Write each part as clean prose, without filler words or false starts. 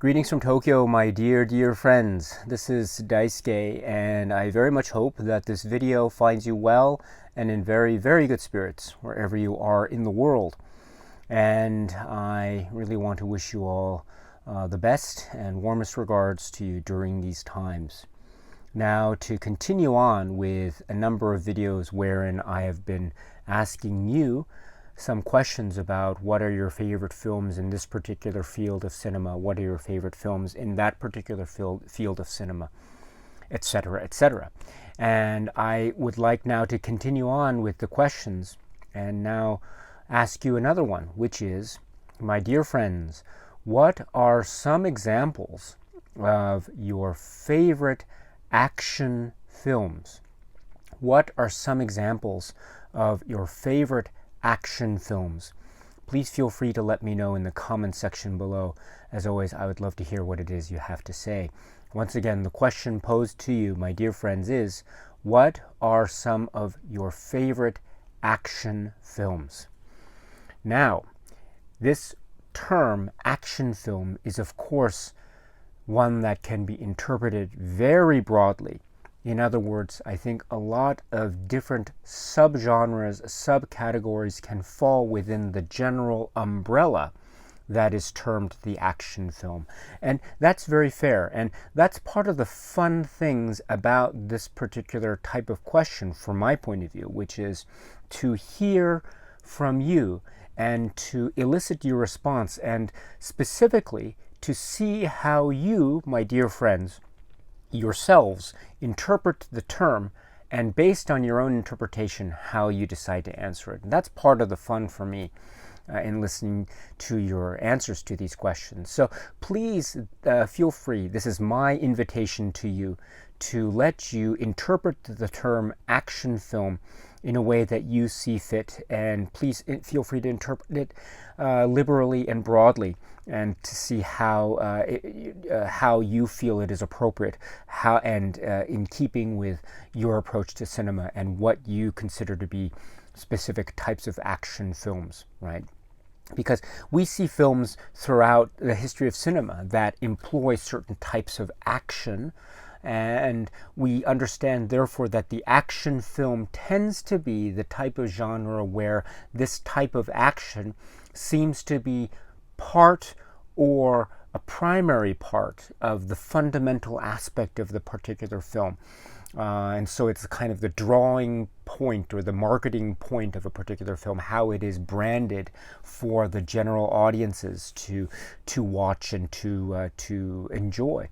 Greetings from Tokyo, my dear friends. This is Daisuke, and I very much hope that this video finds you well and in very good spirits wherever you are in the world. And I really want to wish you all the best and warmest regards to you during these times. Now, to continue on with a number of videos wherein I have been asking you some questions about what are your favorite films in this particular field of cinema, what are your favorite films in that particular field of cinema, etc., etc. And I would like now to continue on with the questions and now ask you another one, which is, my dear friends, what are some examples of your favorite action films? What are some examples of your favorite action films? Please feel free to let me know in the comment section below. As always, I would love to hear what it is you have to say. Once again, the question posed to you, my dear friends, is what are some of your favorite action films? Now, this term action film is of course one that can be interpreted very broadly. In other words, I think a lot of different subgenres, subcategories can fall within the general umbrella that is termed the action film. And that's very fair. And that's part of the fun things about this particular type of question from my point of view, which is to hear from you and to elicit your response, and specifically to see how you, my dear friends, yourselves interpret the term, and based on your own interpretation, how you decide to answer it. And that's part of the fun for me in listening to your answers to these questions. So please feel free. This is my invitation to you to let you interpret the term action film in a way that you see fit, and please feel free to interpret it liberally and broadly, and to see how you feel it is appropriate, and in keeping with your approach to cinema and what you consider to be specific types of action films, right? Because we see films throughout the history of cinema that employ certain types of action, and we understand therefore that the action film tends to be the type of genre where this type of action seems to be part or a primary part of the fundamental aspect of the particular film. And so it's kind of the drawing point or the marketing point of a particular film, how it is branded for the general audiences to watch and to enjoy.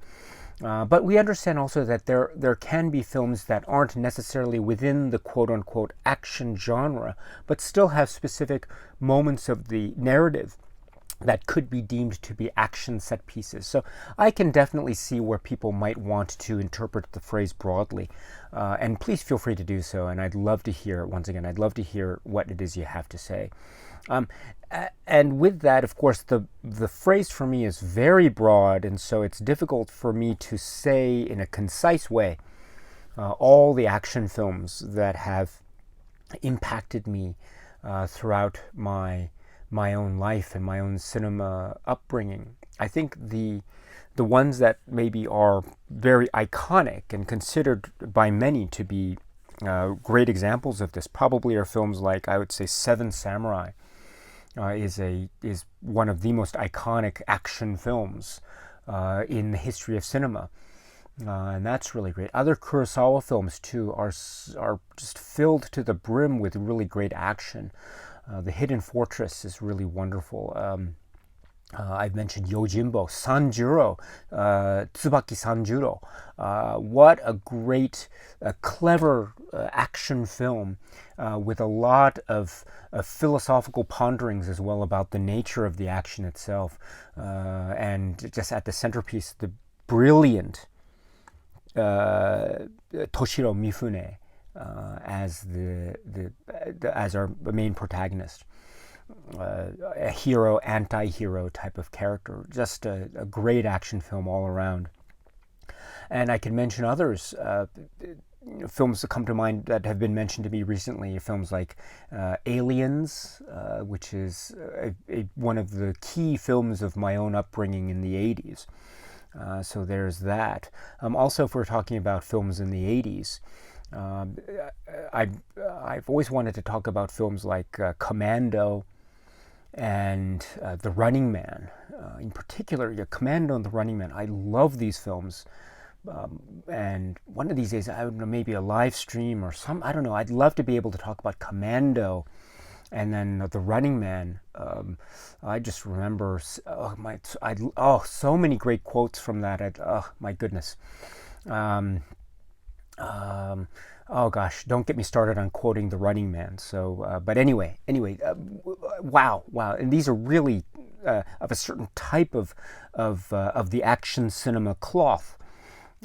But we understand also that there can be films that aren't necessarily within the quote-unquote action genre, but still have specific moments of the narrative that could be deemed to be action set pieces. So I can definitely see where people might want to interpret the phrase broadly. And please feel free to do so. And I'd love to hear, once again, I'd love to hear what it is you have to say. And with that, of course, the phrase for me is very broad, and so it's difficult for me to say in a concise way all the action films that have impacted me throughout my own life and my own cinema upbringing. I think the ones that maybe are very iconic and considered by many to be great examples of this probably are films like, I would say, Seven Samurai is one of the most iconic action films in the history of cinema. And that's really great. Other Kurosawa films too are just filled to the brim with really great action. The Hidden Fortress is really wonderful. I've mentioned Yojimbo, Sanjuro, Tsubaki Sanjuro. What a great, clever action film with a lot of philosophical ponderings as well about the nature of the action itself. And just at the centerpiece, the brilliant Toshiro Mifune as our main protagonist. A hero, anti-hero type of character. Just a great action film all around. And I can mention others. films that come to mind that have been mentioned to me recently, films like Aliens, which is one of the key films of my own upbringing in the 80s. So there's that. Also, if we're talking about films in the 80s, I've always wanted to talk about films like Commando and The Running Man. In particular, Commando and The Running Man. I love these films. And one of these days, I don't know, maybe a live stream or some, I don't know, I'd love to be able to talk about Commando and then The Running Man. I just remember, so many great quotes from that. My goodness. Oh gosh, don't get me started on quoting The Running Man. So, but anyway, wow, and these are really of a certain type of the action cinema cloth,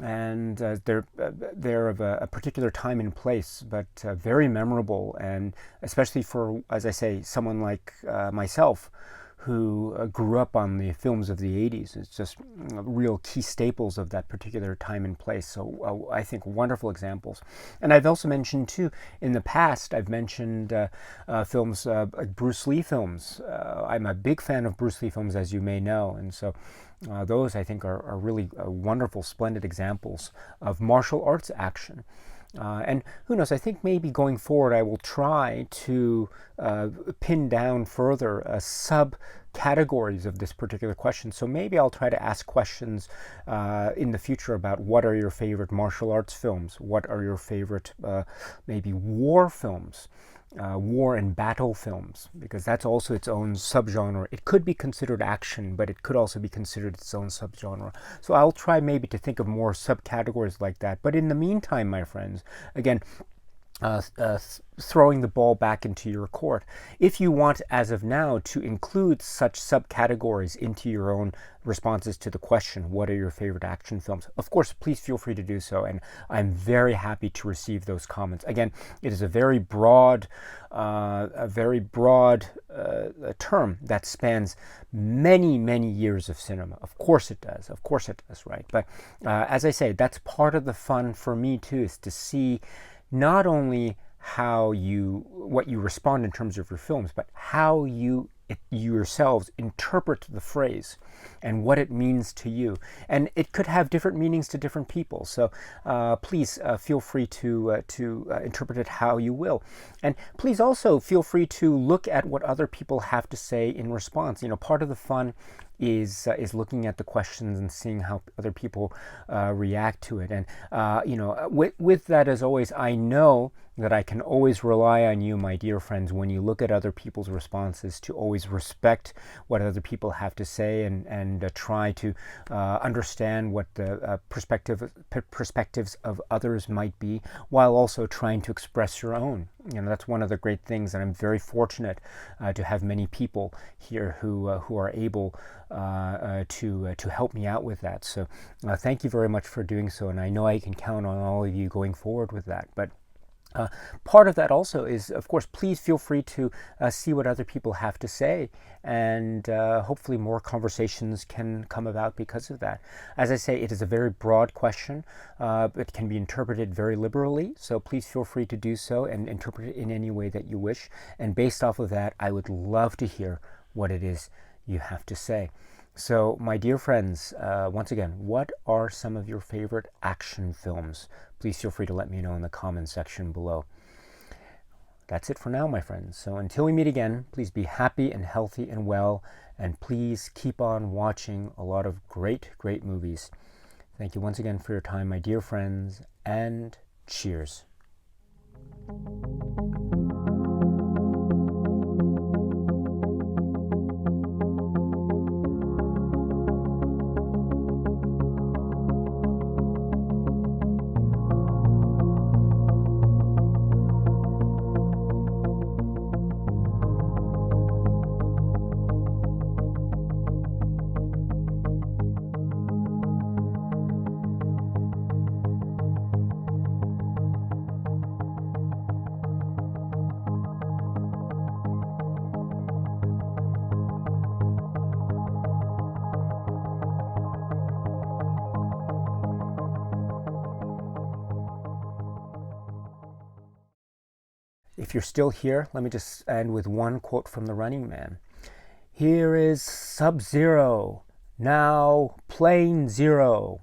and they're of a particular time and place, but very memorable, and especially for, as I say, someone like myself, who grew up on the films of the 80s. It's just real key staples of that particular time and place. So I think wonderful examples. And I've also mentioned too, in the past, I've mentioned films like Bruce Lee films. I'm a big fan of Bruce Lee films, as you may know. And so those, I think, are really wonderful, splendid examples of martial arts action. And who knows, I think maybe going forward I will try to pin down further subcategories of this particular question. So maybe I'll try to ask questions in the future about what are your favorite martial arts films? What are your favorite maybe war films? War and battle films, because that's also its own subgenre. It could be considered action, but it could also be considered its own subgenre. So I'll try maybe to think of more subcategories like that. But in the meantime, my friends, again, throwing the ball back into your court. If you want, as of now, to include such subcategories into your own responses to the question, what are your favorite action films? Of course, please feel free to do so, and I'm very happy to receive those comments. Again, it is a very broad term that spans many, many years of cinema. Of course it does, right? But as I say, that's part of the fun for me too, is to see not only what you respond in terms of your films, but how you yourselves interpret the phrase and what it means to you. And it could have different meanings to different people. So please feel free to interpret it how you will. And please also feel free to look at what other people have to say in response. Part of the fun is looking at the questions and seeing how other people react to it. And with that, as always, I know that I can always rely on you, my dear friends, when you look at other people's responses, to always respect what other people have to say and try to understand what the perspectives of others might be, while also trying to express your own. That's one of the great things, and I'm very fortunate to have many people here who are able to help me out with that. So thank you very much for doing so, and I know I can count on all of you going forward with that. But part of that also is, of course, please feel free to see what other people have to say, and hopefully more conversations can come about because of that. As I say, it is a very broad question. It can be interpreted very liberally, so please feel free to do so and interpret it in any way that you wish. And based off of that, I would love to hear what it is you have to say. So, my dear friends, once again, what are some of your favorite action films? Please feel free to let me know in the comments section below. That's it for now, my friends. So until we meet again, please be happy and healthy and well, and please keep on watching a lot of great, great movies. Thank you once again for your time, my dear friends, and cheers. if you're still here, let me just end with one quote from The Running Man. Here is Sub-Zero, now Plane Zero.